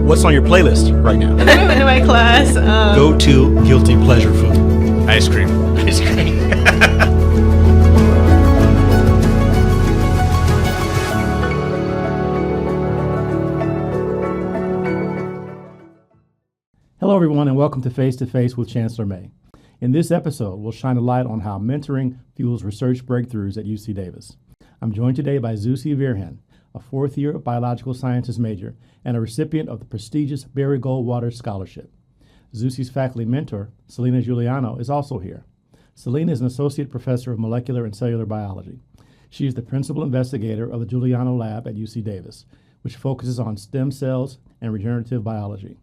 What's on your playlist right now? I'm moving to my class. Go to guilty pleasure food. Ice cream. Ice cream. Hello, everyone, and welcome to Face with Chancellor May. In this episode, we'll shine a light on how mentoring fuels research breakthroughs at UC Davis. I'm joined today by Zucy, a fourth-year biological sciences major and a recipient of the prestigious Barry Goldwater Scholarship. Zucy's faculty mentor, Celina Juliano, is also here. Celina is an associate professor of molecular and cellular biology. She is the principal investigator of the Juliano Lab at UC Davis, which focuses on stem cells and regenerative biology.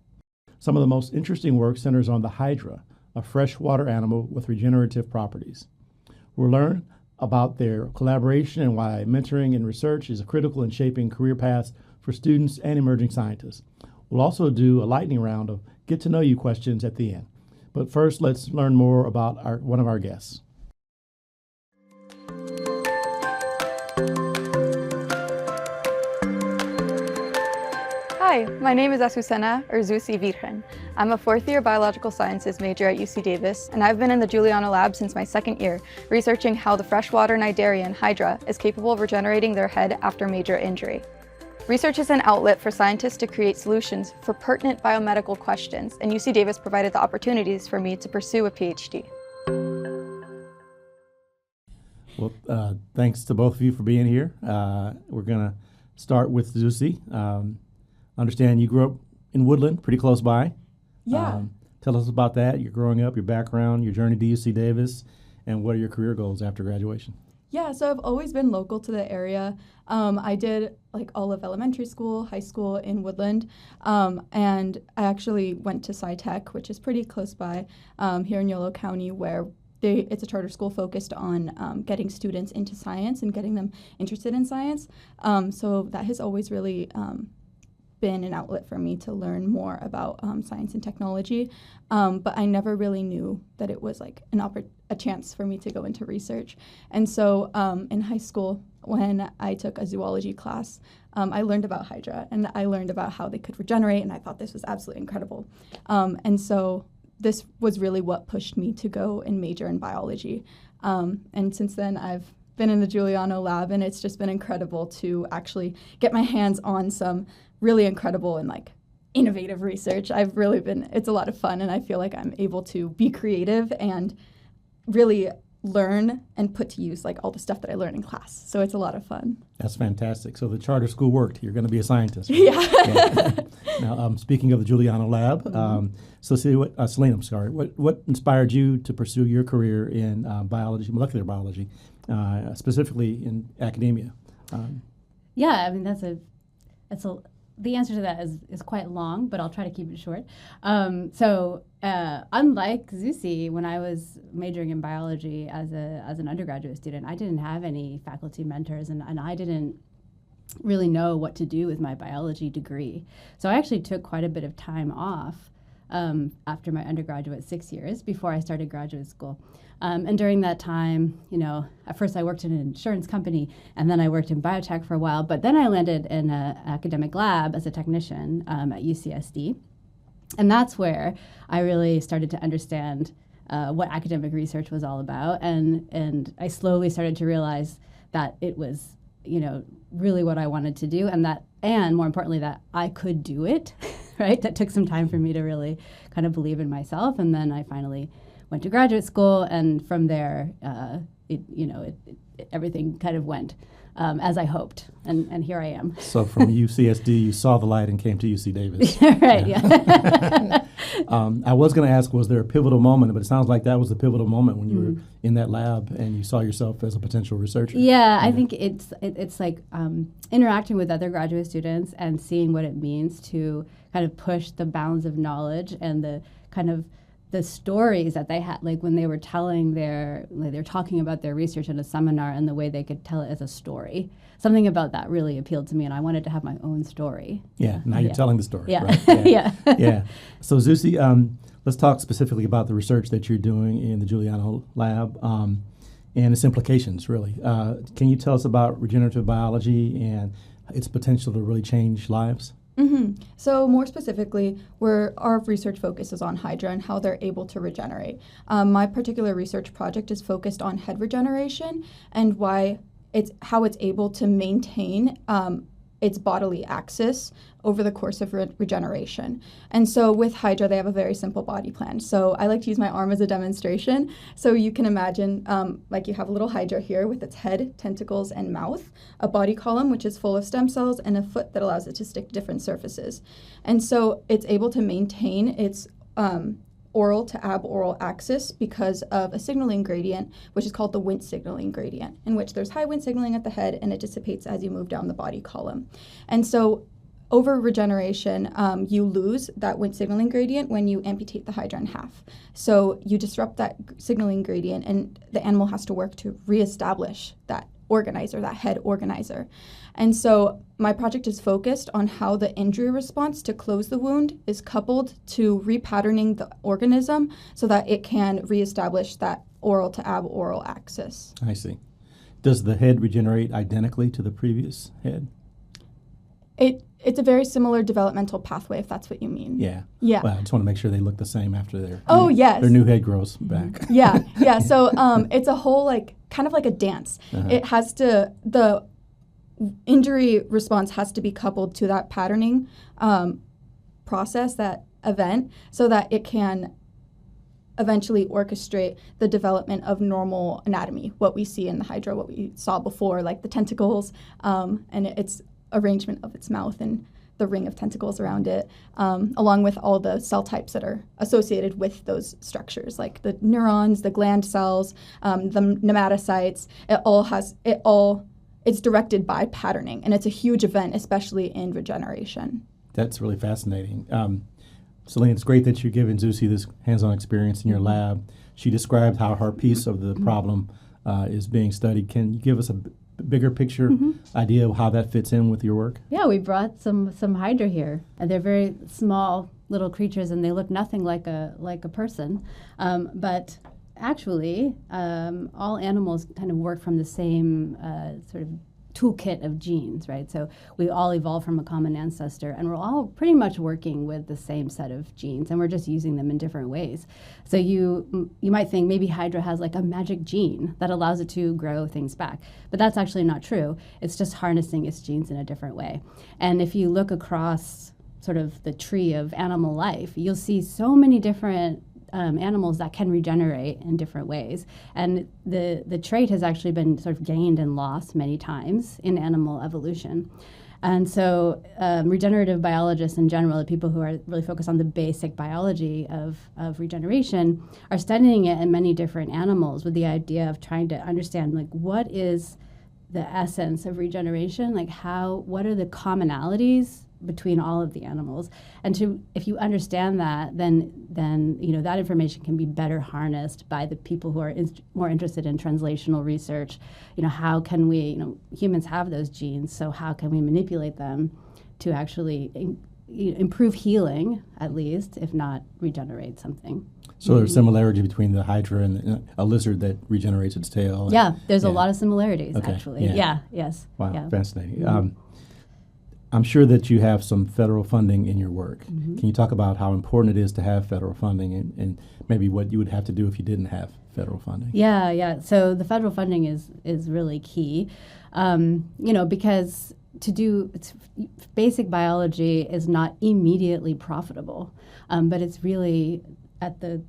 Some of the most interesting work centers on the Hydra, a freshwater animal with regenerative properties. We'll learn about their collaboration and why mentoring and research is critical in shaping career paths for students and emerging scientists. We'll also do a lightning round of get-to-know-you questions at the end. But first, let's learn more about one of our guests. Hi, my name is Azucena, or Zucy Virgen. I'm a fourth-year biological sciences major at UC Davis, and I've been in the Juliano Lab since my second year, researching how the freshwater cnidarian, Hydra, is capable of regenerating their head after major injury. Research is an outlet for scientists to create solutions for pertinent biomedical questions, and UC Davis provided the opportunities for me to pursue a PhD. Well, thanks to both of you for being here. We're going to start with Zucy. Understand you grew up in Woodland, pretty close by. Yeah. Tell us about that, your growing up, your background, your journey to UC Davis, and what are your career goals after graduation? Yeah, so I've always been local to the area. I did all of elementary school, high school in Woodland, and I actually went to SciTech, which is pretty close by here in Yolo County, where it's a charter school focused on getting students into science and getting them interested in science. So that has always really been an outlet for me to learn more about science and technology, but I never really knew that it was a chance for me to go into research. And so in high school, when I took a zoology class, I learned about Hydra, and I learned about how they could regenerate, and I thought this was absolutely incredible. And so this was really what pushed me to go and major in biology. And since then, I've been in the Juliano Lab, and it's just been incredible to actually get my hands on some really incredible and innovative research. It's a lot of fun, and I feel like I'm able to be creative and really learn and put to use all the stuff that I learned in class. So it's a lot of fun. That's fantastic. So the charter school worked. You're going to be a scientist. Right? Yeah. Now, speaking of the Juliano Lab, Celina, what inspired you to pursue your career in biology, molecular biology, specifically in academia? Yeah, I mean the answer to that is quite long, but I'll try to keep it short. Unlike Zucy, when I was majoring in biology as an undergraduate student, I didn't have any faculty mentors, and I didn't really know what to do with my biology degree. So I actually took quite a bit of time off after my undergraduate 6 years before I started graduate school. And during that time, at first I worked in an insurance company, and then I worked in biotech for a while, but then I landed in an academic lab as a technician at UCSD. And that's where I really started to understand what academic research was all about. And I slowly started to realize that it was, really what I wanted to do, and more importantly, that I could do it, right? That took some time for me to really kind of believe in myself. And then I finally went to graduate school, and from there, everything kind of went as I hoped, and here I am. So from UCSD, you saw the light and came to UC Davis. Right, yeah. I was going to ask, was there a pivotal moment, but it sounds like that was the pivotal moment when you were in that lab and you saw yourself as a potential researcher. Yeah, I think it's like interacting with other graduate students and seeing what it means to kind of push the bounds of knowledge and the kind of the stories that they had, when they were telling they were talking about their research in a seminar, and the way they could tell it as a story. Something about that really appealed to me, and I wanted to have my own story. Yeah, now you're telling the story. Yeah. Right? Yeah. Yeah. So Zucy, let's talk specifically about the research that you're doing in the Juliano Lab and its implications, really. Can you tell us about regenerative biology and its potential to really change lives? So more specifically, our research focuses on Hydra and how they're able to regenerate. My particular research project is focused on head regeneration and how it's able to maintain its bodily axis over the course of regeneration. And so with Hydra, they have a very simple body plan. So I like to use my arm as a demonstration. So you can imagine like you have a little Hydra here with its head, tentacles, and mouth, a body column which is full of stem cells, and a foot that allows it to stick to different surfaces. And so it's able to maintain its oral to aboral axis because of a signaling gradient, which is called the Wnt signaling gradient, in which there's high Wnt signaling at the head and it dissipates as you move down the body column. And so over regeneration, you lose that Wnt signaling gradient when you amputate the Hydra in half. So you disrupt that signaling gradient and the animal has to work to reestablish that organizer, that head organizer. And so my project is focused on how the injury response to close the wound is coupled to repatterning the organism so that it can reestablish that oral to aboral axis. I see. Does the head regenerate identically to the previous head? It's a very similar developmental pathway, if that's what you mean. Yeah. Yeah. Well, I just want to make sure they look the same after yes. their new head grows back. Yeah. So it's a whole kind of like a dance. It has the injury response has to be coupled to that patterning process, that event, so that it can eventually orchestrate the development of normal anatomy, what we see in the Hydra, what we saw before, like the tentacles and its arrangement of its mouth and the ring of tentacles around it, along with all the cell types that are associated with those structures, like the neurons, the gland cells, the nematocytes. It's directed by patterning, and it's a huge event, especially in regeneration. That's really fascinating. Celina, it's great that you're giving Zucy this hands-on experience in your lab. She described how her piece of the problem is being studied. Can you give us a bigger picture idea of how that fits in with your work? Yeah, we brought some Hydra here, and they're very small little creatures, and they look nothing like a person, but actually all animals kind of work from the same sort of toolkit of genes, right? So we all evolved from a common ancestor, and we're all pretty much working with the same set of genes, and we're just using them in different ways. So you might think maybe Hydra has like a magic gene that allows it to grow things back, but that's actually not true. It's just harnessing its genes in a different way. And if you look across sort of the tree of animal life, you'll see so many different animals that can regenerate in different ways. And the trait has actually been sort of gained and lost many times in animal evolution. And so regenerative biologists in general, the people who are really focused on the basic biology of regeneration, are studying it in many different animals with the idea of trying to understand, like, what is the essence of regeneration? Like, what are the commonalities between all of the animals? And if you understand that, then that information can be better harnessed by the people who are more interested in translational research. How can we, humans have those genes, so how can we manipulate them to actually improve healing, at least, if not regenerate something? So there's similarity between the Hydra and a lizard that regenerates its tail. Yeah, there's a lot of similarities, actually. Yeah. Yes. Wow, yeah. Fascinating. I'm sure that you have some federal funding in your work. Can you talk about how important it is to have federal funding and maybe what you would have to do if you didn't have federal funding? Yeah. So the federal funding is really key, because basic biology is not immediately profitable, but it's really at the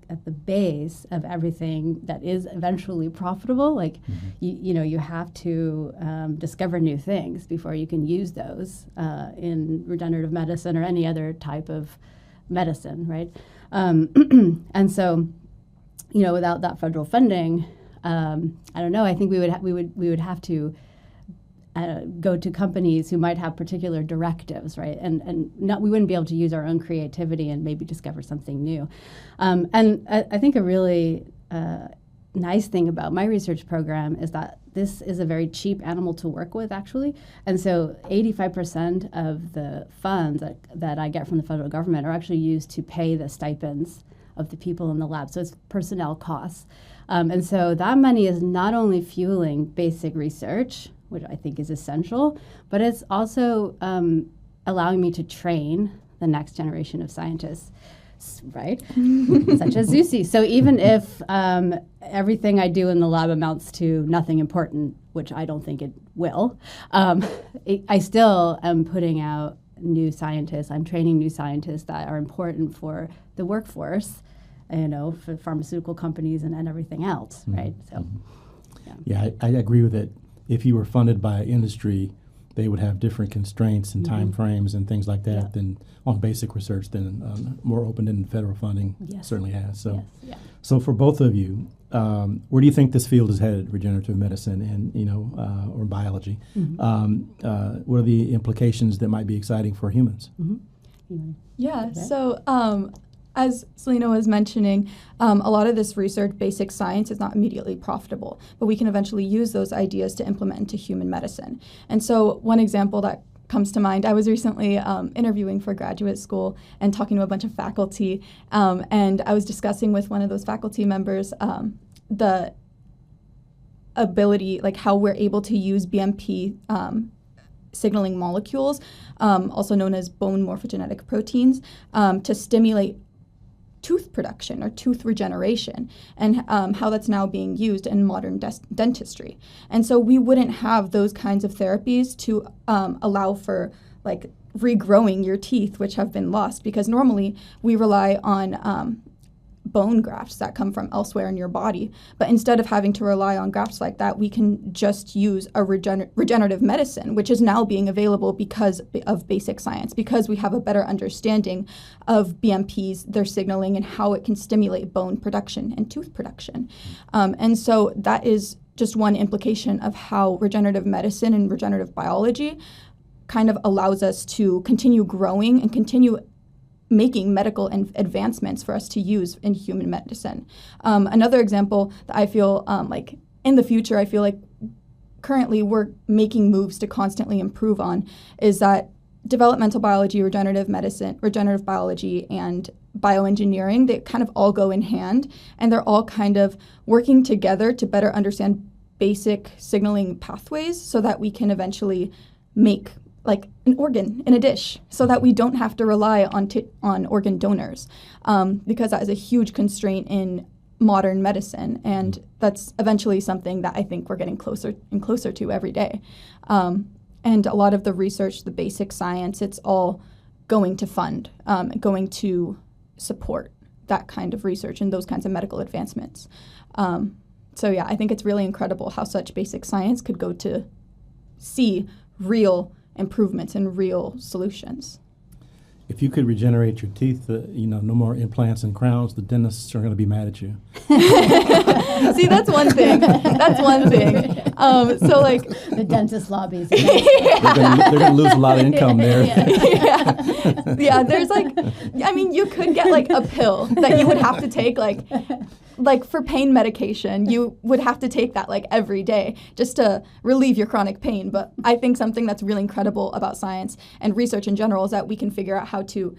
base of everything that is eventually profitable. Like, you have to discover new things before you can use those in regenerative medicine or any other type of medicine, right? And so, without that federal funding, I don't know. I think we would have to go to companies who might have particular directives, right? And we wouldn't be able to use our own creativity and maybe discover something new. And I think a really nice thing about my research program is that this is a very cheap animal to work with, actually. And so 85% of the funds that I get from the federal government are actually used to pay the stipends of the people in the lab. So it's personnel costs. And so that money is not only fueling basic research, which I think is essential, but it's also allowing me to train the next generation of scientists, right? Such as Zucy. So even if everything I do in the lab amounts to nothing important, which I don't think it will, I still am putting out new scientists. I'm training new scientists that are important for the workforce, for pharmaceutical companies and everything else, right? So, Yeah, I agree with it. If you were funded by industry, they would have different constraints and time frames and things like that than on basic research than more open-ended federal funding certainly has. So, so for both of you, where do you think this field is headed, regenerative medicine and or biology? What are the implications that might be exciting for humans? Yeah. So as Celina was mentioning, a lot of this research, basic science, is not immediately profitable, but we can eventually use those ideas to implement into human medicine. And so one example that comes to mind, I was recently interviewing for graduate school and talking to a bunch of faculty, and I was discussing with one of those faculty members the ability, like how we're able to use BMP signaling molecules, also known as bone morphogenetic proteins, to stimulate tooth production or tooth regeneration, and how that's now being used in modern dentistry. And so we wouldn't have those kinds of therapies to allow for like regrowing your teeth, which have been lost, because normally we rely on bone grafts that come from elsewhere in your body. But instead of having to rely on grafts like that, we can just use a regenerative medicine, which is now being available because of basic science, because we have a better understanding of BMPs, their signaling, and how it can stimulate bone production and tooth production. And so that is just one implication of how regenerative medicine and regenerative biology kind of allows us to continue growing and continue making medical advancements for us to use in human medicine. Another example that I feel like in the future, I feel like currently we're making moves to constantly improve on is that developmental biology, regenerative medicine, regenerative biology, and bioengineering, they kind of all go in hand, and they're all kind of working together to better understand basic signaling pathways so that we can eventually make like an organ in a dish, so that we don't have to rely on organ donors, because that is a huge constraint in modern medicine, and that's eventually something that I think we're getting closer and closer to every day. And a lot of the research, the basic science, it's all going to fund, going to support that kind of research and those kinds of medical advancements. So yeah, I think it's really incredible how such basic science could go to see real improvements and real solutions. If you could regenerate your teeth, no more implants and crowns, the dentists are going to be mad at you. See, that's one thing. That's one thing. So like the dentist lobbies. They're going to lose a lot of income there. Yeah, there's like, I mean, you could get like a pill that you would have to take like for pain medication, you would have to take that like every day just to relieve your chronic pain. But I think something that's really incredible about science and research in general is that we can figure out how to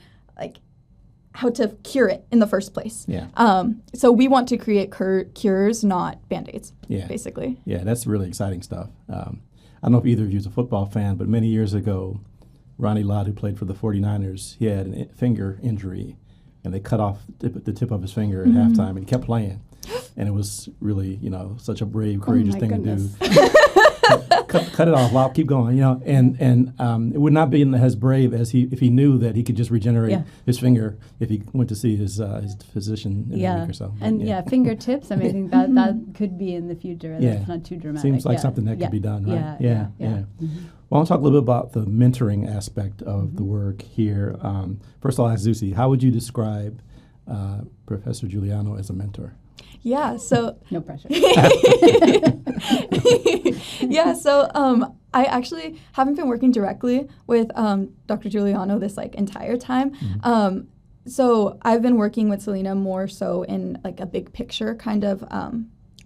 cure it in the first place. Yeah. So we want to create cures, not Band-Aids, basically. Yeah, that's really exciting stuff. I don't know if either of you is a football fan, but many years ago, Ronnie Lott, who played for the 49ers, he had a finger injury, and they cut off the tip of his finger at halftime, and he kept playing. And it was really, such a brave, courageous thing to do. cut it off, wow, keep going, and it would not be as brave as if he knew that he could just regenerate his finger if he went to see his physician in a week or so. But fingertips, I mean, I think that could be in the future. That's not too dramatic. Seems like something that could be done, right? Yeah. Well, I want to talk a little bit about the mentoring aspect of the work here. First, I'll ask Zucy, how would you describe Professor Juliano as a mentor? Yeah, so no pressure. Yeah, so I actually haven't been working directly with Dr. Juliano this entire time. So I've been working with Celina more so in a big picture kind of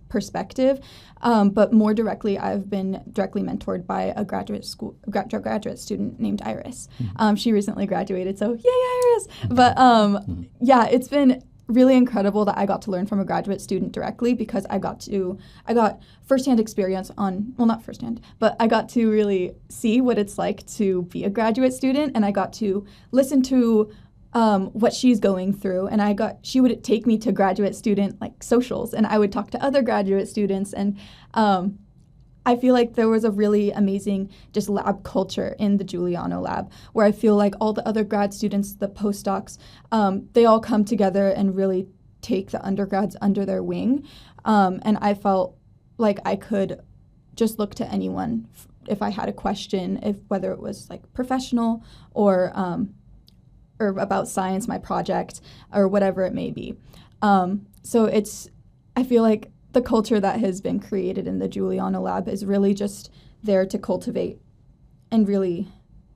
perspective, but more directly, I've been directly mentored by a graduate student named Iris. She recently graduated, so yay, Iris! But yeah, it's been really incredible that I got to learn from a graduate student directly, because I got firsthand experience on, well, not firsthand, but I got to really see what it's like to be a graduate student, and I got to listen to what she's going through, and she would take me to graduate student like socials, and I would talk to other graduate students, and I feel like there was a really amazing just lab culture in the Juliano Lab, where I feel like all the other grad students, the postdocs, they all come together and really take the undergrads under their wing. And I felt like I could just look to anyone if I had a question, whether it was like professional or about science, my project, or whatever it may be. So I feel like the culture that has been created in the Juliano Lab is really just there to cultivate the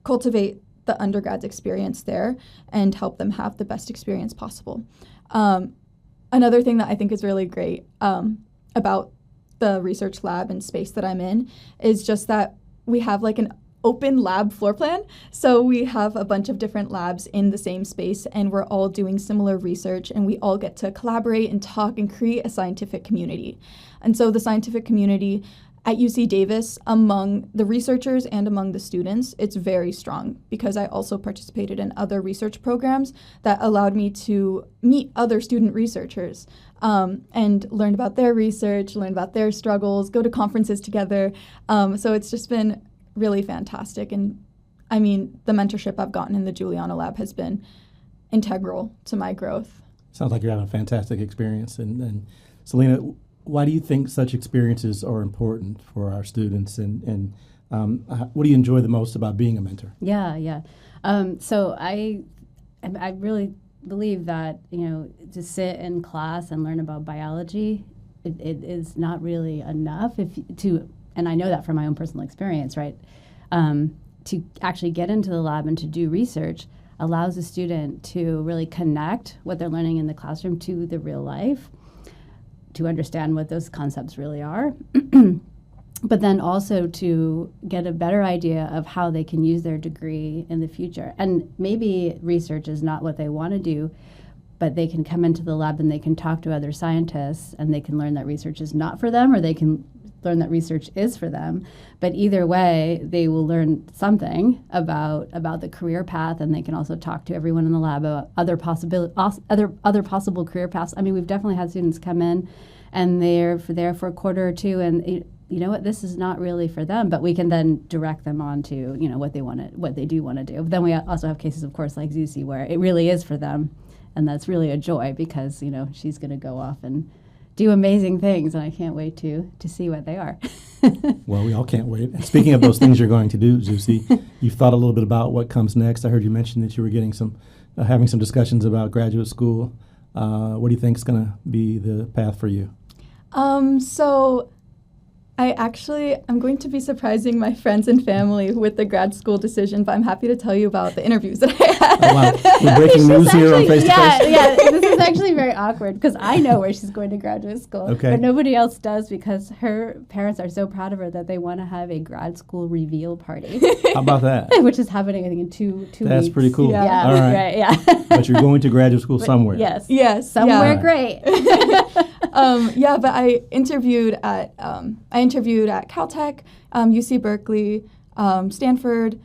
undergrad's experience there and help them have the best experience possible. Another thing that I think is really great about the research lab and space that I'm in is just that we have like an open lab floor plan. So we have a bunch of different labs in the same space, and we're all doing similar research, and we all get to collaborate and talk and create a scientific community. And so the scientific community at UC Davis, among the researchers and among the students, it's very strong, because I also participated in other research programs that allowed me to meet other student researchers and learn about their research, learn about their struggles, go to conferences together. So it's just been really fantastic. And I mean, the mentorship I've gotten in the Juliano Lab has been integral to my growth. Sounds like you're having a fantastic experience. And Celina, why do you think such experiences are important for our students? And what do you enjoy the most about being a mentor? Yeah. So I really believe that, to sit in class and learn about biology, it is not really enough and I know that from my own personal experience, right? To actually get into the lab and to do research allows a student to really connect what they're learning in the classroom to the real life, to understand what those concepts really are, but then also to get a better idea of how they can use their degree in the future. And maybe research is not what they want to do, but they can come into the lab and they can talk to other scientists, and they can learn that research is not for them, or they can learn that research is for them. But either way, they will learn something about the career path, and they can also talk to everyone in the lab about other possible career paths. I mean, we've definitely had students come in and they're there for a quarter or two, and you know what, this is not really for them, but we can then direct them on to what they do want to do. But then we also have cases, of course, like Zucy, where it really is for them, and that's really a joy, because she's going to go off and do amazing things, and I can't wait to see what they are. Well, we all can't wait. And speaking of those things you're going to do, Zucy, you've thought a little bit about what comes next. I heard you mention that you were getting having some discussions about graduate school. What do you think is going to be the path for you? So I'm going to be surprising my friends and family with the grad school decision, but I'm happy to tell you about the interviews that I had. Oh, wow. We're breaking news here on Face to Face? Yeah, this is actually very awkward, because I know where she's going to graduate school, but nobody else does, because her parents are so proud of her that they want to have a grad school reveal party. How about that? Which is happening, I think, in two weeks. That's pretty cool. Yeah, all right. Right, yeah. But you're going to graduate school somewhere. Yes. Somewhere great. But I interviewed at Caltech, UC Berkeley, Stanford,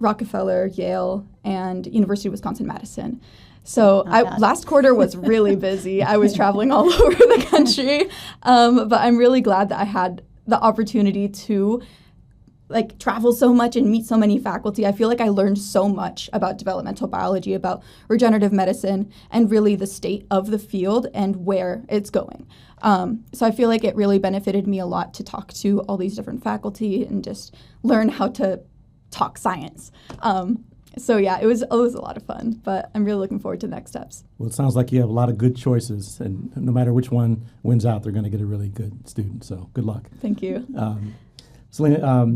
Rockefeller, Yale, and University of Wisconsin-Madison. So last quarter was really busy. I was traveling all over the country, but I'm really glad that I had the opportunity to travel so much and meet so many faculty. I feel like I learned so much about developmental biology, about regenerative medicine, and really the state of the field and where it's going. So I feel like it really benefited me a lot to talk to all these different faculty and just learn how to talk science. So yeah, it was a lot of fun, but I'm really looking forward to the next steps. Well, it sounds like you have a lot of good choices, and no matter which one wins out, they're going to get a really good student. So good luck. Thank you. Celina,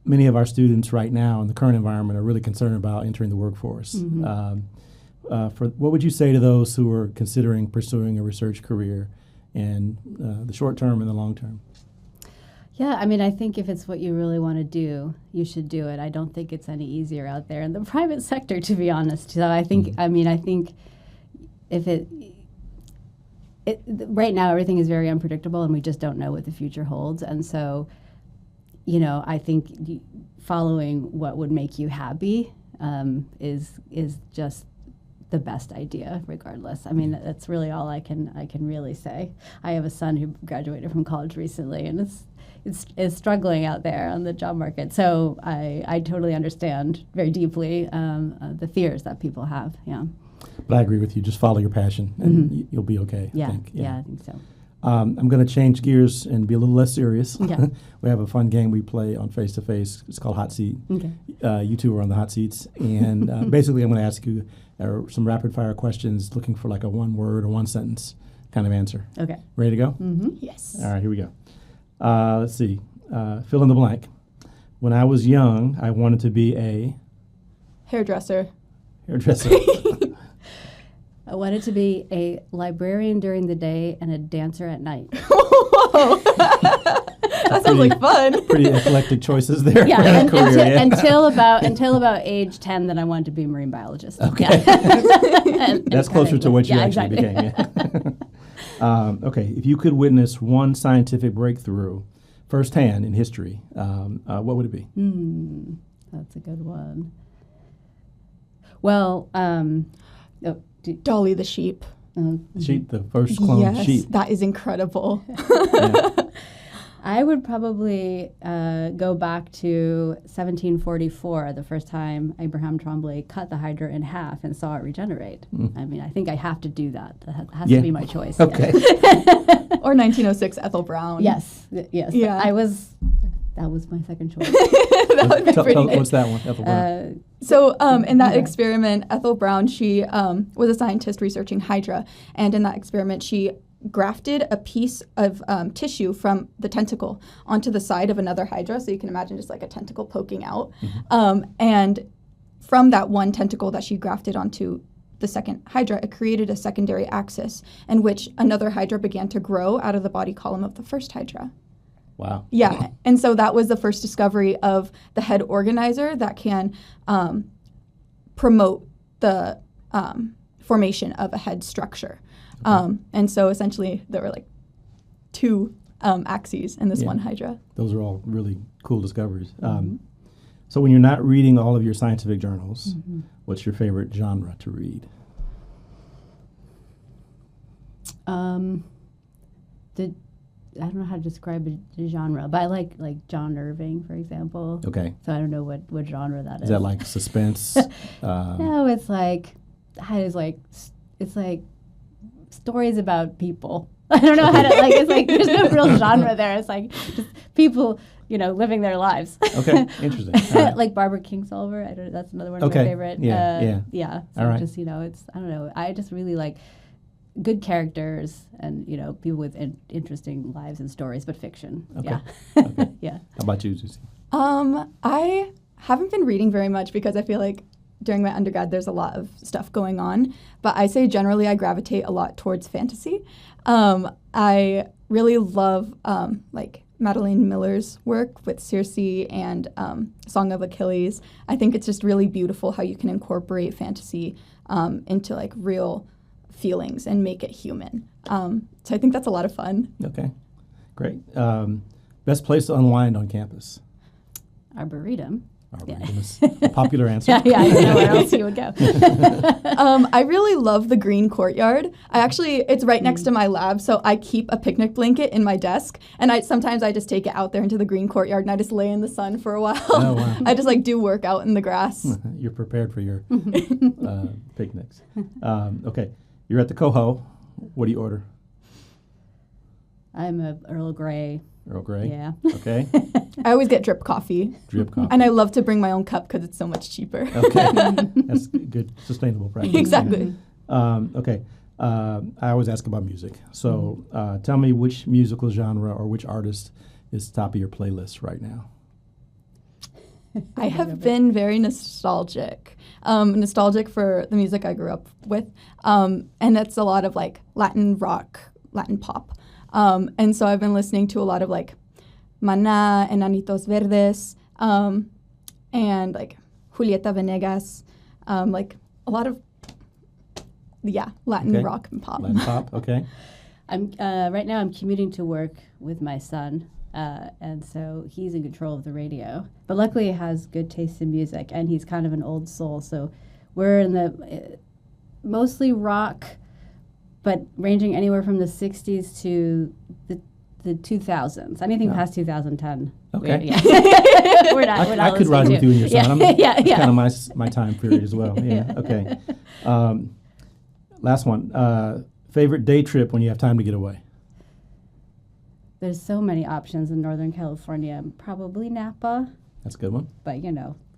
many of our students right now in the current environment are really concerned about entering the workforce. Mm-hmm. What would you say to those who are considering pursuing a research career in the short term and the long term? Yeah, I mean, I think if it's what you really want to do, you should do it. I don't think it's any easier out there in the private sector, to be honest. So I think, I think if right now everything is very unpredictable, and we just don't know what the future holds. And so, I think following what would make you happy is just the best idea, regardless. I mean, that's really all I can really say. I have a son who graduated from college recently, and is struggling out there on the job market. So I totally understand very deeply the fears that people have. Yeah. But I agree with you. Just follow your passion, and you'll be okay. Yeah. I think. Yeah, I think so. I'm going to change gears and be a little less serious. Okay. We have a fun game we play on Face to Face. It's called Hot Seat. Okay. You two are on the hot seats, and basically, I'm going to ask you some rapid fire questions, looking for like a one word or one sentence kind of answer. Okay. Ready to go? Mm-hmm. Yes. All right, here we go. Let's see. Fill in the blank. When I was young, I wanted to be a Hairdresser. hairdresser. I wanted to be a librarian during the day and a dancer at night. Whoa. That sounds like fun. Pretty eclectic choices there. Yeah, for a career, yeah. until about age 10, then I wanted to be a marine biologist. Okay. Yeah. That's closer to what you actually exactly. became. Yeah. Okay, if you could witness one scientific breakthrough firsthand in history, what would it be? That's a good one. Well, Dolly the sheep. Sheep, the first cloned Yes, sheep. that is incredible. Yeah. I would probably go back to 1744, the first time Abraham Tremblay cut the Hydra in half and saw it regenerate. I mean, I think I have to do that. That has Yeah. to be my choice. Okay. Or 1906 Ethel Brown. Yes. Yes. Yeah. That was my second choice. That would be pretty good. What's that one? Ethel Brown. So in that experiment, Ethel Brown, she was a scientist researching Hydra. And in that experiment, she grafted a piece of tissue from the tentacle onto the side of another Hydra. So you can imagine just like a tentacle poking out. And from that one tentacle that she grafted onto the second Hydra, it created a secondary axis in which another Hydra began to grow out of the body column of the first Hydra. Wow. Yeah, and so that was the first discovery of the head organizer that can promote the formation of a head structure. And so essentially there were like two axes in this one Hydra. Those are all really cool discoveries. So when you're not reading all of your scientific journals, what's your favorite genre to read? I don't know how to describe a genre, but I like John Irving, for example. Okay. So I don't know what genre that is. Is that like suspense? No, it's like stories about people. I don't know how to it's like there's no real genre there. It's like just people, living their lives. Okay, interesting. All right. Like Barbara Kingsolver. That's another one of my favorite. Yeah. So All right. just it's I don't know. I just really like good characters and people with interesting lives and stories, but fiction. Okay. Yeah. Okay. Yeah. How about you, Zucy? I haven't been reading very much because I feel like during my undergrad there's a lot of stuff going on, but I say generally I gravitate a lot towards fantasy. I really love like Madeline Miller's work with Circe and Song of Achilles. I think it's just really beautiful how you can incorporate fantasy into like real feelings and make it human. So I think that's a lot of fun. Okay, great. Best place to unwind on campus? Arboretum. Arboretum is a popular answer. Yeah, I don't know where else you would go. I really love the green courtyard. It's right next to my lab, so I keep a picnic blanket in my desk, and sometimes I just take it out there into the green courtyard, and I just lay in the sun for a while. Oh, wow. I just do work out in the grass. You're prepared for your picnics. Okay, you're at the Coho. What do you order? I'm a Earl Grey. Earl Grey? Yeah. Okay. I always get drip coffee. Drip coffee. And I love to bring my own cup because it's so much cheaper. Okay. That's good, sustainable practice. Exactly. Okay. I always ask about music. So tell me which musical genre or which artist is top of your playlist right now? I have been very nostalgic. Nostalgic for the music I grew up with. And it's a lot of Latin rock, Latin pop. And so I've been listening to a lot of Maná, Enanitos Verdes, and Julieta Venegas, a lot of Latin rock and pop. Latin pop, okay. I'm right now I'm commuting to work with my son, and so he's in control of the radio. But luckily, he has good taste in music, and he's kind of an old soul. So we're in the mostly rock, but ranging anywhere from the '60s to the 2000s. Anything past 2010. Okay. Yeah. we're not I could ride with you and your son. Yeah. It's kind of my time period as well. Yeah. Okay. Last one. Favorite day trip when you have time to get away? There's so many options in Northern California. Probably Napa, That's a good one. but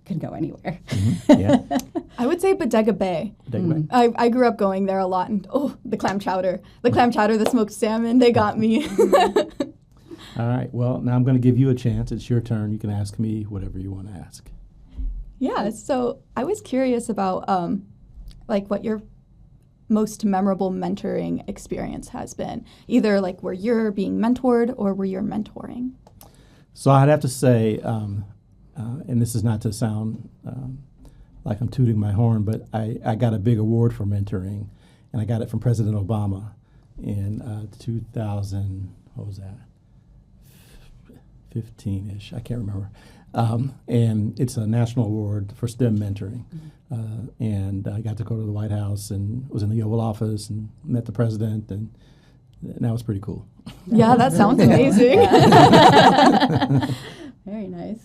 could go anywhere. Yeah. I would say Bodega Bay. Bodega Bay. I grew up going there a lot, and the clam chowder, the smoked salmon, they got me. All right. Well, now I'm going to give you a chance. It's your turn. You can ask me whatever you want to ask. Yeah, so I was curious about what your most memorable mentoring experience has been, either like where you're being mentored or where you're mentoring. So I'd have to say, and this is not to sound like I'm tooting my horn, but I got a big award for mentoring, and I got it from President Obama in 2000. What was that? 15-ish. I can't remember. And it's a national award for STEM mentoring. And I got to go to the White House and was in the Oval Office and met the president, and that was pretty cool. Yeah, that sounds amazing. Very nice.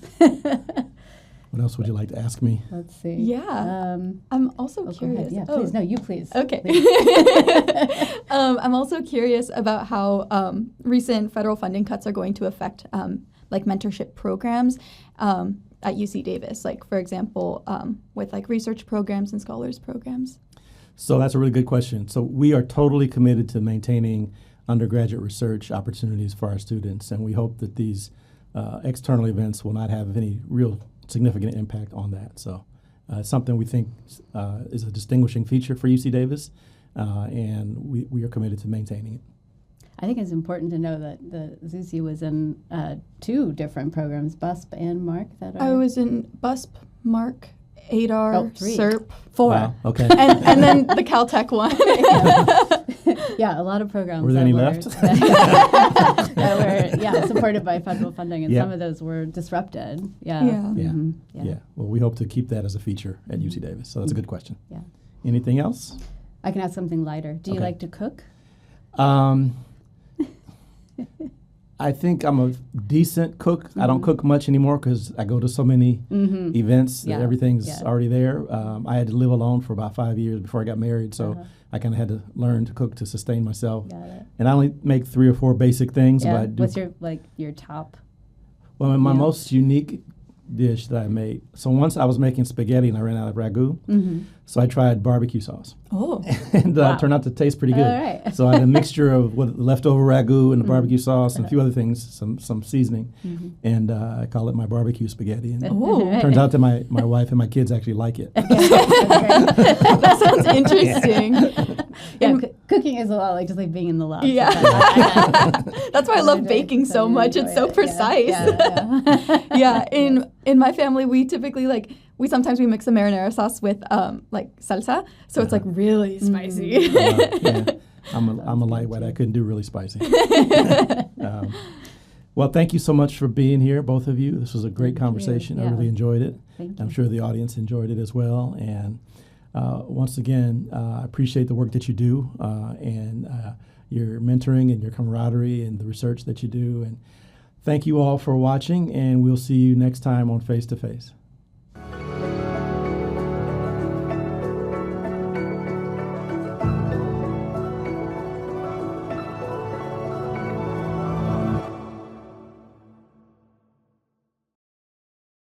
What else would you like to ask me? Let's see. Yeah. I'm also curious. Yeah, please. No, you please. Okay. Please. I'm also curious about how recent federal funding cuts are going to affect mentorship programs at UC Davis, like, for example, with research programs and scholars programs. So that's a really good question. So we are totally committed to maintaining undergraduate research opportunities for our students, and we hope that these external events will not have any real significant impact on that. So it's something we think is a distinguishing feature for UC Davis, and we are committed to maintaining it. I think it's important to know that the Zucy was in 2 different programs, BUSP and MARC. I was in BUSP, MARC, ADAR, 3. SERP. 4. Wow, okay. and then the Caltech one. Yeah, a lot lot of programs. Were there any left? That were supported by federal funding, and some of those were disrupted. Yeah. Well, we hope to keep that as a feature at UC Davis. So that's a good question. Yeah. Anything else? I can ask something lighter. Do you like to cook? I think I'm a decent cook. I don't cook much anymore because I go to so many events that everything's already there. I had to live alone for about 5 years before I got married, so I kind of had to learn to cook to sustain myself. Got it. And I only make 3 or 4 basic things. Yeah. But I do What's your top? Well, my most unique dish that I made. So once I was making spaghetti and I ran out of ragu, so I tried barbecue sauce. Oh. And it turned out to taste pretty good. All right. So I had a mixture of leftover ragu and the barbecue sauce and a few other things, some seasoning, and I call it my barbecue spaghetti. And it turns out that my wife and my kids actually like it. That sounds interesting. Yeah, cooking is a lot like just like being in the lab. Yeah. That's why I love baking so much. It's so precise. Yeah. In my family, we typically we sometimes mix a marinara sauce with salsa, so it's really spicy. I'm a lightweight. I couldn't do really spicy. Well, thank you so much for being here, both of you. This was a great conversation. I really enjoyed it. Thank you. I'm sure the audience enjoyed it as well. And once again, I appreciate the work that you do and your mentoring and your camaraderie and the research that you do. And thank you all for watching, and we'll see you next time on Face to Face.